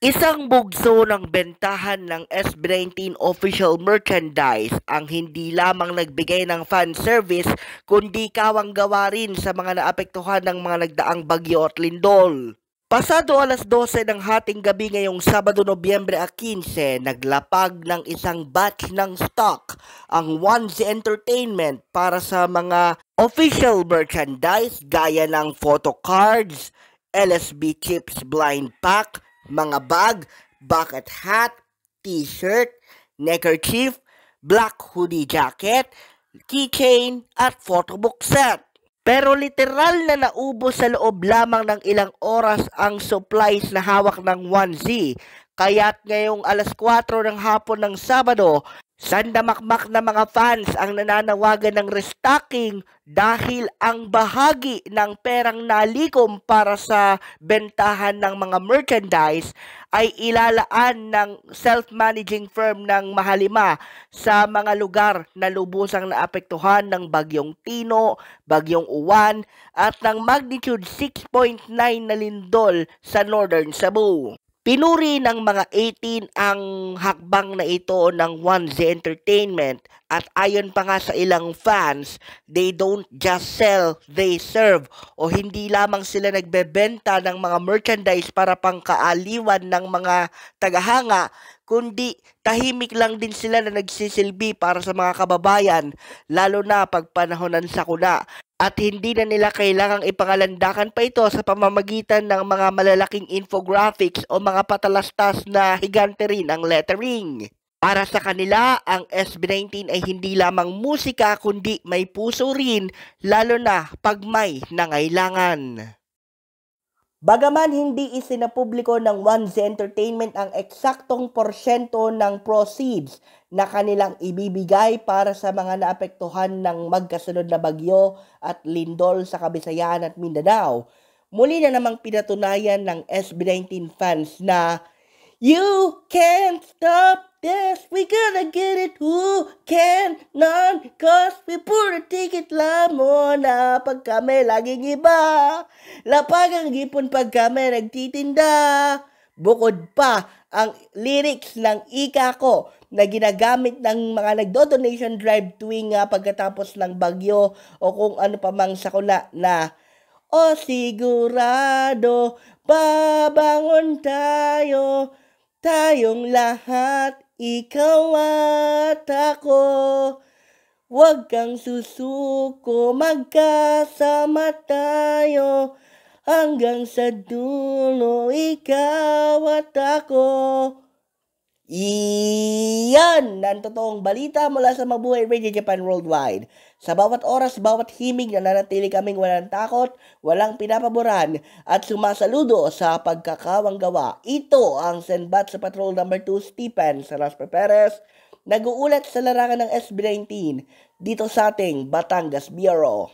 Isang bugso ng bentahan ng SB19 official merchandise ang hindi lamang nagbigay ng fan service kundi kawang-gawa rin sa mga naapektuhan ng mga nagdaang bagyo at lindol. Pasado alas 12 ng hating gabi ngayong Sabado Nobyembre 15, naglapag ng isang batch ng stock ang Onesie Entertainment para sa mga official merchandise gaya ng photo cards, LSB chips blind pack, mga bag, bucket hat, t-shirt, neckerchief, black hoodie jacket, keychain at photobook set. Pero literal na naubos sa loob lamang ng ilang oras ang supplies na hawak ng Onesie. Kaya't ngayong alas 4 ng hapon ng Sabado, sandamakmak na mga fans ang nananawagan ng restocking dahil ang bahagi ng perang nalikom para sa bentahan ng mga merchandise ay ilalaan ng self-managing firm ng Mahalima sa mga lugar na lubusang naapektuhan ng Bagyong Tino, Bagyong Uwan at ng magnitude 6.9 na lindol sa Northern Cebu. Pinuri ng mga 18 ang hakbang na ito ng Onesie Entertainment at ayon pa nga sa ilang fans, they don't just sell, they serve o hindi lamang sila nagbebenta ng mga merchandise para pangkaaliwan ng mga tagahanga, kundi tahimik lang din sila na nagsisilbi para sa mga kababayan, lalo na pag panahon ng sakuna. At hindi na nila kailangang ipangalandakan pa ito sa pamamagitan ng mga malalaking infographics o mga patalastas na higante rin ang lettering. Para sa kanila, ang SB19 ay hindi lamang musika kundi may puso rin, lalo na pag may nangailangan. Bagaman hindi isinapubliko ng Onesie Entertainment ang eksaktong porsyento ng proceeds na kanilang ibibigay para sa mga naapektuhan ng magkasunod na bagyo at lindol sa Kabisayan at Mindanao, muli na namang pinatunayan ng SB19 fans na "You can't stop this, we gonna get it, who can none, cause we puro ticket lamon na pag kami laging iba, lapag ang ipon pag kami nagtitinda." Bukod pa, ang lyrics ng Ika Ko na ginagamit ng mga nagdo-donation drive tuwing pagkatapos ng bagyo o kung ano pa mang sakuna na "O sigurado, babangon tayo, tayong lahat, ikaw at ako. Huwag kang susuko, magkasama tayo, hanggang sa dulo, ikaw at ako." Iyan ang totoong balita mula sa Mabuhay Radio Japan Worldwide. Sa bawat oras, bawat himig, nananatili kaming walang takot, walang pinapaboran, at sumasaludo sa pagkakawang gawa. Ito ang Senbat sa Patrol No. 2 Stephen Salaspe Perez, nag-uulat sa larangan ng SB19 dito sa ating Batangas Bureau.